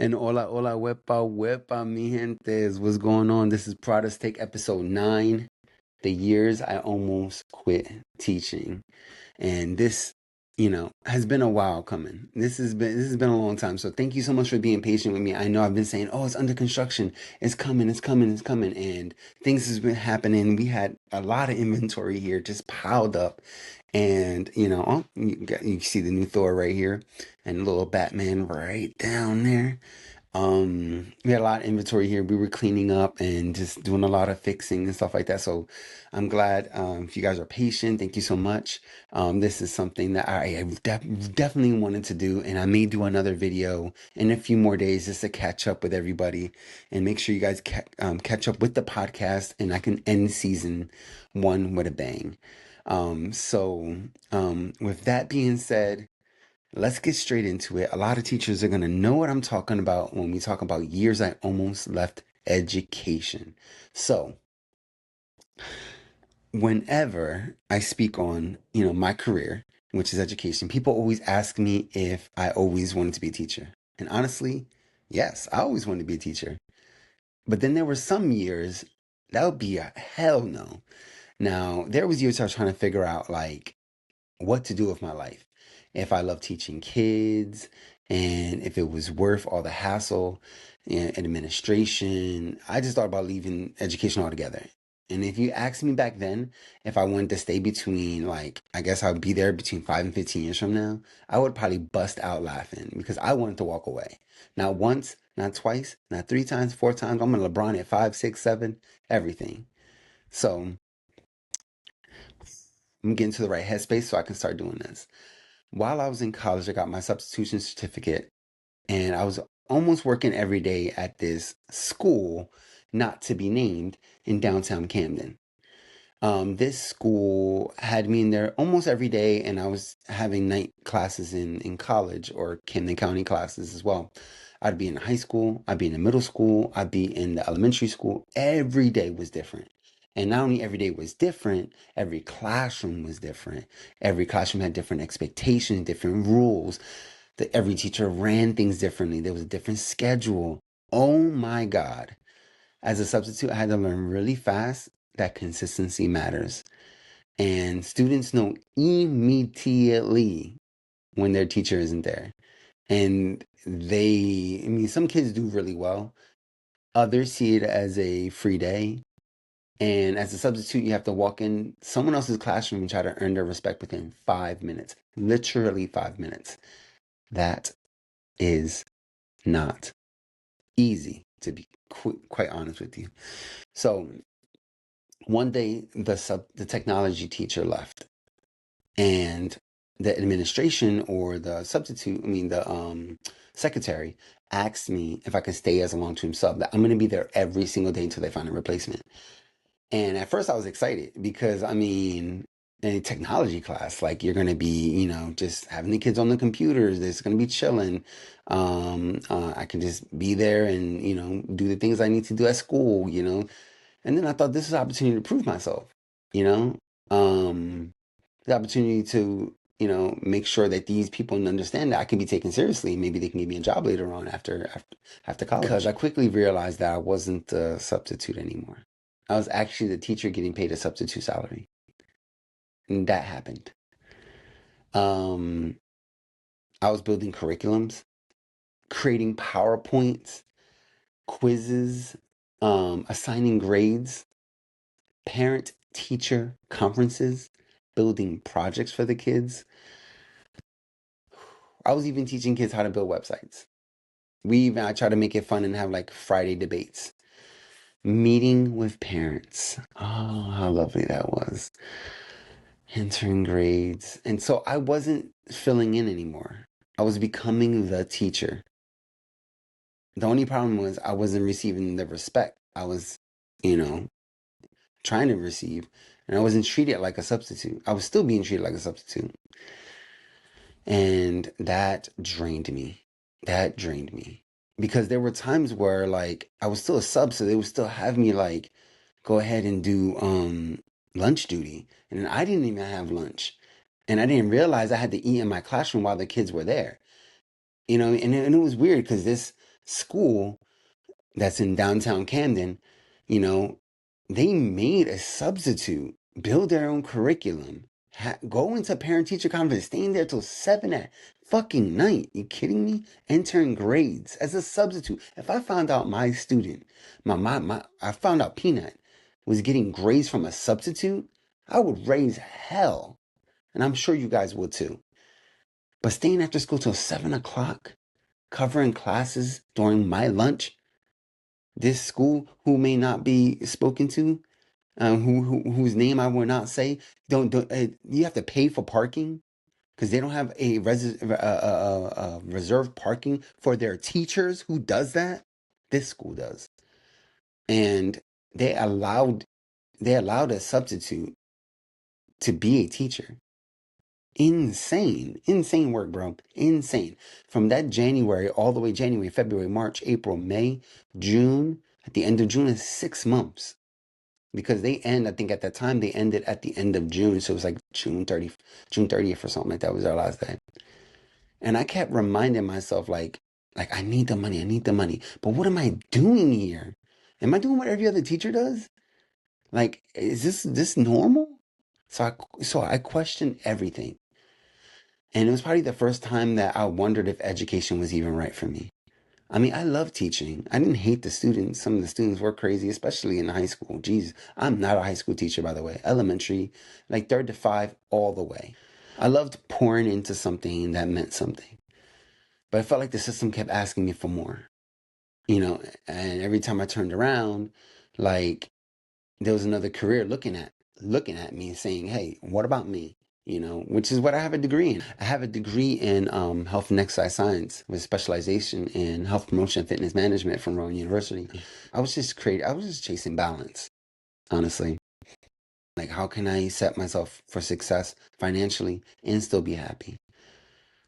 And hola, huepa, mi gentes. What's going on? This is Prada's Take episode 9, the years I almost quit teaching. And this, has been a while coming. This has been a long time. So thank you so much for being patient with me. I know I've been saying, oh, it's under construction. It's coming, it's coming, it's coming. And things has been happening. We had a lot of inventory here just piled up. And, you see the new Thor right here and little Batman right down there. We had a lot of inventory here. We were cleaning up and just doing a lot of fixing and stuff like that. So I'm glad if you guys are patient. Thank you so much. This is something that definitely wanted to do, and I may do another video in a few more days just to catch up with everybody and make sure you guys catch up with the podcast, and I can end season 1 with a bang. With that being said, let's get straight into it. A lot of teachers are going to know what I'm talking about when we talk about years I almost left education. So, whenever I speak on, my career, which is education, people always ask me if I always wanted to be a teacher. And honestly, yes, I always wanted to be a teacher. But then there were some years that would be a hell no. Now, there was years I was trying to figure out like what to do with my life. If I love teaching kids and if it was worth all the hassle and administration. I just thought about leaving education altogether. And if you asked me back then if I wanted to stay between, like, I guess I would be there between 5 and 15 years from now, I would probably bust out laughing because I wanted to walk away. Not once, not twice, not 3 times, 4 times. I'm a LeBron at 5, 6, 7, everything. So I'm getting to the right headspace so I can start doing this. While I was in college, I got my substitution certificate, and I was almost working every day at this school, not to be named, in downtown Camden. This school had me in there almost every day, and I was having night classes in college or Camden County classes as well. I'd be in high school, I'd be in the middle school, I'd be in the elementary school. Every day was different. And not only every day was different, every classroom was different. Every classroom had different expectations, different rules. Every teacher ran things differently. There was a different schedule. Oh my God. As a substitute, I had to learn really fast that consistency matters. And students know immediately when their teacher isn't there. And some kids do really well. Others see it as a free day. And as a substitute, you have to walk in someone else's classroom and try to earn their respect within 5 minutes. Literally 5 minutes. That is not easy, to be quite honest with you. So one day, the technology teacher left, and the administration or the substitute, the secretary, asked me if I could stay as a long-term sub. That I'm going to be there every single day until they find a replacement. And at first, I was excited because in a technology class, like you're going to be, just having the kids on the computers. It's going to be chilling. I can just be there and do the things I need to do at school. And then I thought this is an opportunity to prove myself, you know, um, the opportunity to, make sure that these people understand that I can be taken seriously. Maybe they can give me a job later on after college. Because I quickly realized that I wasn't a substitute anymore. I was actually the teacher getting paid a substitute salary. And that happened. Um, I was building curriculums, creating PowerPoints, quizzes, assigning grades, parent teacher conferences, building projects for the kids. I was even teaching kids how to build websites. I try to make it fun and have like Friday debates. Meeting with parents. Oh, how lovely that was. Entering grades. And so I wasn't filling in anymore. I was becoming the teacher. The only problem was I wasn't receiving the respect I was, you know, trying to receive. And I wasn't treated like a substitute. I was still being treated like a substitute. And that drained me. That drained me. Because there were times where like I was still a sub, so they would still have me like go ahead and do lunch duty. And I didn't even have lunch. And I didn't realize I had to eat in my classroom while the kids were there. And it was weird because this school that's in downtown Camden, you know, they made a substitute, build their own curriculum, go into parent teacher conference, staying there till 7 at fucking night. You kidding me? Entering grades as a substitute. If I found out my student, I found out Peanut was getting grades from a substitute, I would raise hell. And I'm sure you guys would too. But staying after school till 7 o'clock, covering classes during my lunch, this school who may not be spoken to, whose name I will not say, don't you have to pay for parking because they don't have a reserved parking for their teachers. Who does that? This school does, and they allowed they allowed a substitute to be a teacher. Insane, insane work, bro. Insane. From that January all the way January, February, March, April, May, June. At the end of June is 6 months because they end. I think at that time they ended at the end of June, so it was like June 30th or something like that was our last day. And I kept reminding myself, like I need the money, I need the money. But what am I doing here? Am I doing what every other teacher does? Like, is this normal? So I questioned everything. And it was probably the first time that I wondered if education was even right for me. I mean, I love teaching. I didn't hate the students. Some of the students were crazy, especially in high school. Jeez, I'm not a high school teacher, by the way. Elementary, like third to five, all the way. I loved pouring into something that meant something. But I felt like the system kept asking me for more, and every time I turned around, like there was another career looking at me and saying, "Hey, what about me?" Which is what I have a degree in. I have a degree in health and exercise science with specialization in health promotion and fitness management from Rowan University. I was just chasing balance, honestly. Like, how can I set myself for success financially and still be happy?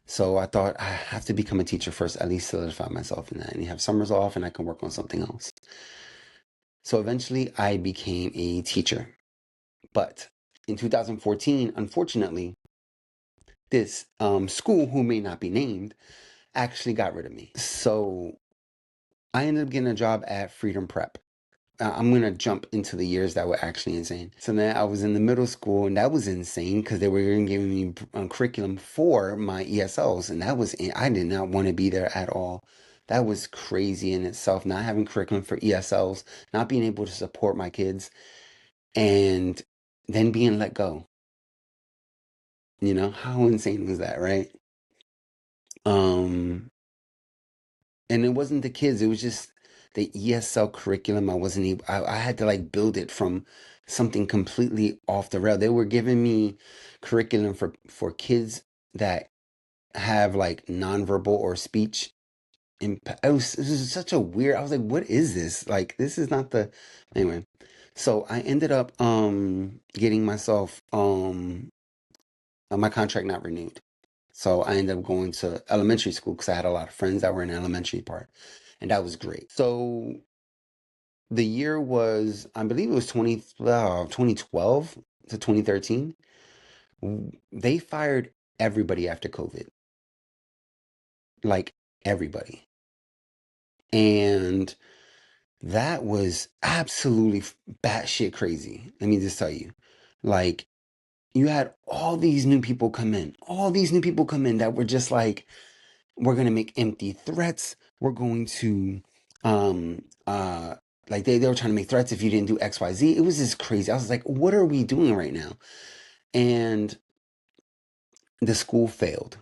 So I thought I have to become a teacher first, at least solidify myself in that. And you have summers off and I can work on something else. So eventually I became a teacher. But in 2014, unfortunately, this school, who may not be named, actually got rid of me. So I ended up getting a job at Freedom Prep. I'm going to jump into the years that were actually insane. So then I was in the middle school, and that was insane because they were giving me curriculum for my ESLs, and I did not want to be there at all. That was crazy in itself, not having curriculum for ESLs, not being able to support my kids, and then being let go. How insane was that, right? Um, and it wasn't the kids, it was just the ESL curriculum. I wasn't able, I had to like build it from something completely off the rail. They were giving me curriculum for kids that have like nonverbal or speech impact. It was such a weird, I was like, what is this? Like, this is not anyway. So I ended up getting myself my contract not renewed. So I ended up going to elementary school because I had a lot of friends that were in elementary part, and that was great. So the year was, I believe it was 2012 to 2013. They fired everybody after COVID, like everybody. And that was absolutely batshit crazy. Let me just tell you. Like, you had all these new people come in that were just like, we're gonna make empty threats. We're going to like they were trying to make threats if you didn't do XYZ. It was just crazy. I was like, what are we doing right now? And the school failed.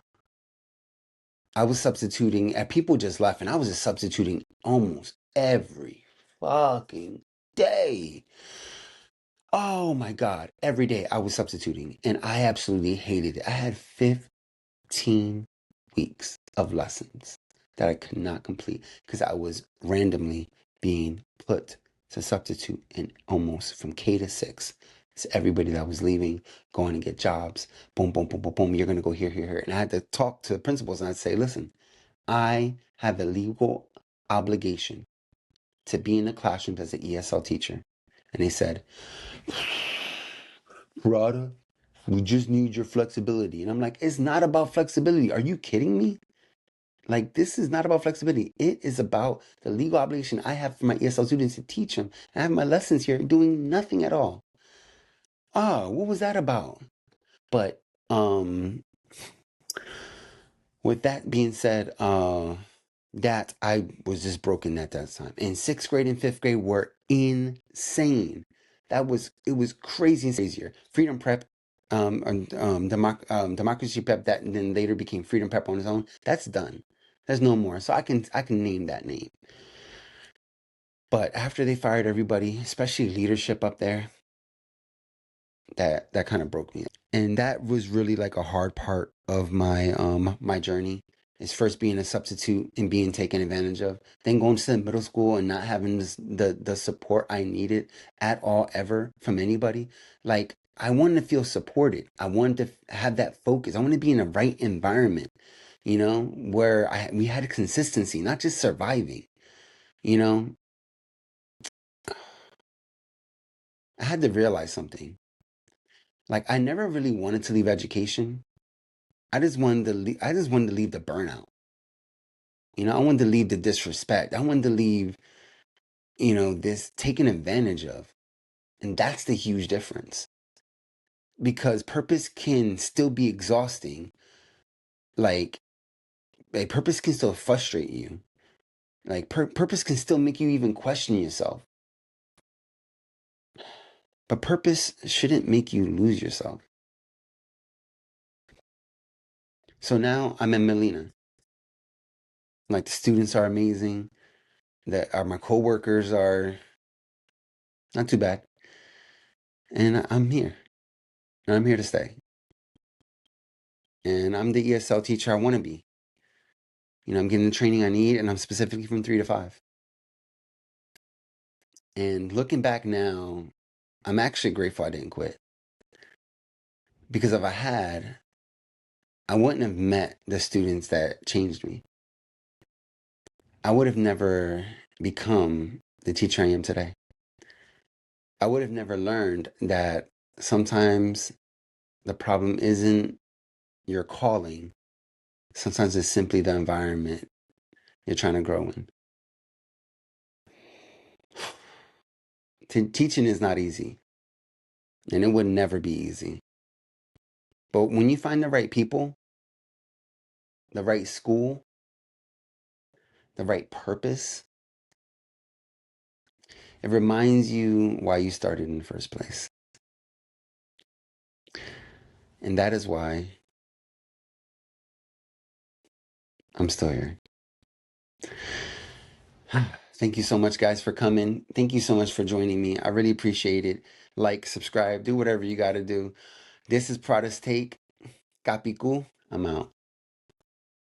I was substituting, and people just left, and I was just substituting almost every fucking day. Oh my God. Every day I was substituting, and I absolutely hated it. I had 15 weeks of lessons that I could not complete because I was randomly being put to substitute in almost from K to 6. It's everybody that was leaving, going to get jobs. Boom, boom, boom, boom, boom. You're going to go here, here, here. And I had to talk to the principals and I'd say, listen, I have a legal obligation to be in the classroom as an ESL teacher. And they said, Rada, we just need your flexibility. And I'm like, it's not about flexibility. Are you kidding me? Like, this is not about flexibility. It is about the legal obligation I have for my ESL students to teach them. I have my lessons here doing nothing at all. Ah, what was that about? But um, with that being said, that I was just broken at that time. And sixth grade and fifth grade were insane. It was crazy and crazier. Freedom Prep, Democracy Prep, that then later became Freedom Prep on its own. That's done. There's no more. So I can name that name. But after they fired everybody, especially leadership up there, that kind of broke me. And that was really like a hard part of my journey, is first being a substitute and being taken advantage of, then going to the middle school and not having the support I needed at all ever from anybody. Like, I wanted to feel supported. I wanted to have that focus. I wanted to be in the right environment, where we had consistency, not just surviving. You know, I had to realize something. Like, I never really wanted to leave education. I just wanted to leave the burnout. I wanted to leave the disrespect. I wanted to leave, this taken advantage of. And that's the huge difference. Because purpose can still be exhausting. Like, purpose can still frustrate you. Like, purpose can still make you even question yourself. But purpose shouldn't make you lose yourself. So now I'm in Melina. Like, the students are amazing. My coworkers are not too bad. And I'm here. And I'm here to stay. And I'm the ESL teacher I want to be. I'm getting the training I need, and I'm specifically from 3 to 5. And looking back now, I'm actually grateful I didn't quit. Because if I had, I wouldn't have met the students that changed me. I would have never become the teacher I am today. I would have never learned that sometimes the problem isn't your calling. Sometimes it's simply the environment you're trying to grow in. Teaching is not easy, and it would never be easy. But when you find the right people, the right school, the right purpose, it reminds you why you started in the first place. And that is why I'm still here. Thank you so much, guys, for coming. Thank you so much for joining me. I really appreciate it. Like, subscribe, do whatever you got to do. This is Prada's Take. Capicu. I'm out.